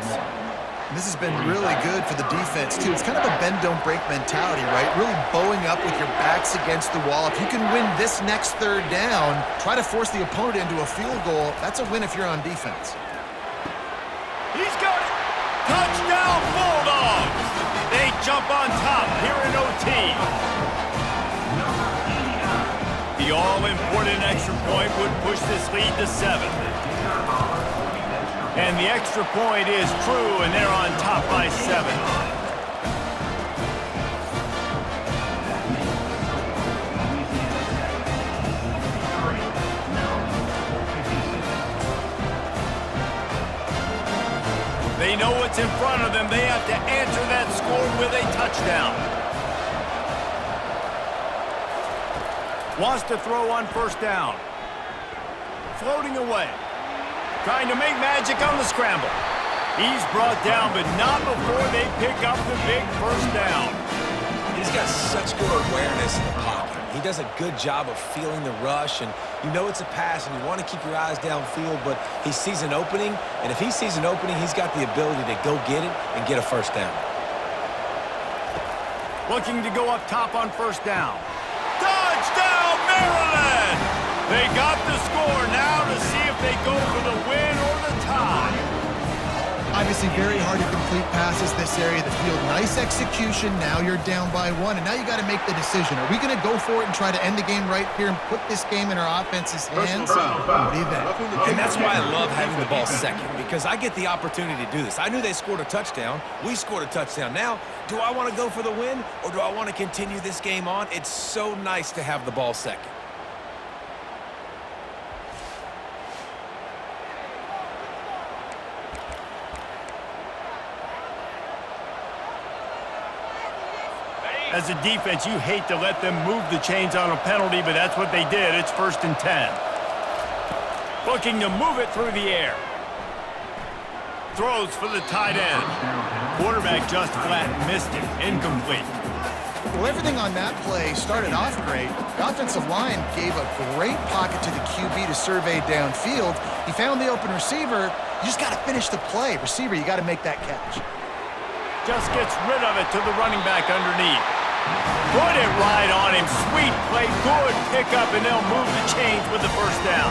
This has been really good for the defense, too. It's kind of a bend-don't-break mentality, right? Really bowing up with your backs against the wall. If you can win this next third down, try to force the opponent into a field goal. That's a win if you're on defense. He's got it. Touchdown, Bulldogs. They jump on top here in OT. The all-important extra point would push this lead to 7. And the extra point is true, and they're on top by 7. They know what's in front of them. They have to answer that score with a touchdown. Wants to throw on first down. Floating away. Trying to make magic on the scramble. He's brought down, but not before they pick up the big first down. He's got such good awareness in the pocket. He does a good job of feeling the rush, and you know it's a pass, and you want to keep your eyes downfield, but he sees an opening, and if he sees an opening, he's got the ability to go get it and get a first down. Looking to go up top on first down. Touchdown, Maryland! They got the score now to see if they go for the win or the tie. Obviously, very hard to complete passes this area of the field. Nice execution. Now you're down by 1, and now you got to make the decision. Are we going to go for it and try to end the game right here and put this game in our offense's hands? What do you think? And that's why I love having the ball second, because I get the opportunity to do this. I knew they scored a touchdown. We scored a touchdown. Now, do I want to go for the win, or do I want to continue this game on? It's so nice to have the ball second. As a defense, you hate to let them move the chains on a penalty, but that's what they did. It's 1st and 10. Looking to move it through the air. Throws for the tight end. Quarterback just flat missed it. Incomplete. Well, everything on that play started off great. The offensive line gave a great pocket to the QB to survey downfield. He found the open receiver. You just got to finish the play. Receiver, you got to make that catch. Just gets rid of it to the running back underneath. Put it right on him. Sweet play. Good pickup, and they'll move the chains with the first down.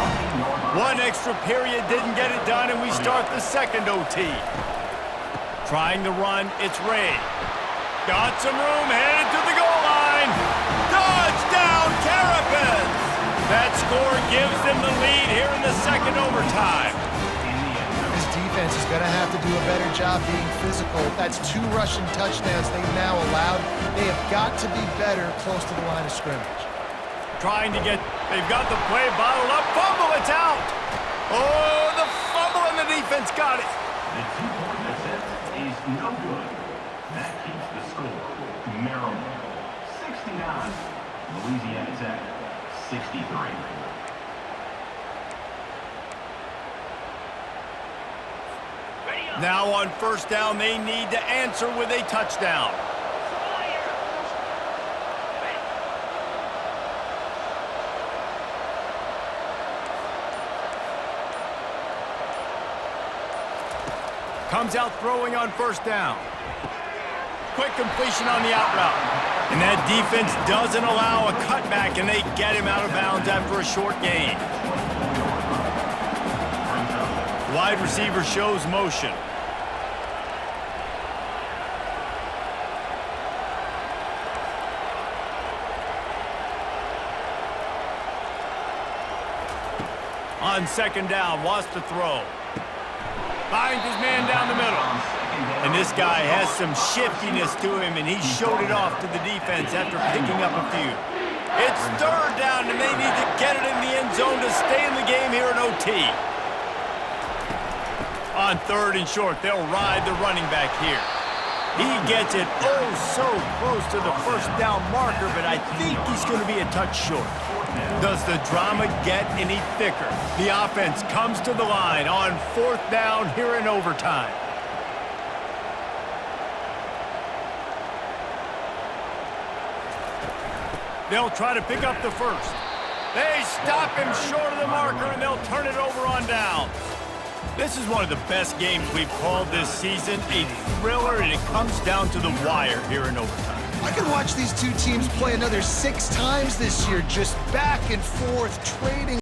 One extra period didn't get it done, and we start the second OT. Trying to run, it's Ray. Got some room, headed to the goal line. Touchdown, Terrapins! That score gives them the lead here in the second overtime. This defense is going to have to do a better job being physical. That's 2 rushing touchdowns they've now allowed. They have got to be better close to the line of scrimmage. They've got the play bottled up. Fumble, it's out. Oh, the fumble, and the defense got it. The 2-point attempt is no good. That keeps the score. Maryland 69, Louisiana Tech 63. Now on first down, they need to answer with a touchdown. Comes out throwing on first down. Quick completion on the out route. And that defense doesn't allow a cutback, and they get him out of bounds after a short gain. Wide receiver shows motion. On second down, wants to throw. Finds his man down the middle. And this guy has some shiftiness to him, and he showed it off to the defense after picking up a few. It's third down, and they need to get it in the end zone to stay in the game here in OT. On third and short, they'll ride the running back here. He gets it oh so close to the first down marker, but I think he's going to be a touch short. Does the drama get any thicker? The offense comes to the line on 4th down here in overtime. They'll try to pick up the first. They stop him short of the marker, and they'll turn it over on downs. This is one of the best games we've called this season, a thriller, and it comes down to the wire here in overtime. I could watch these two teams play another 6 times this year, just back and forth, trading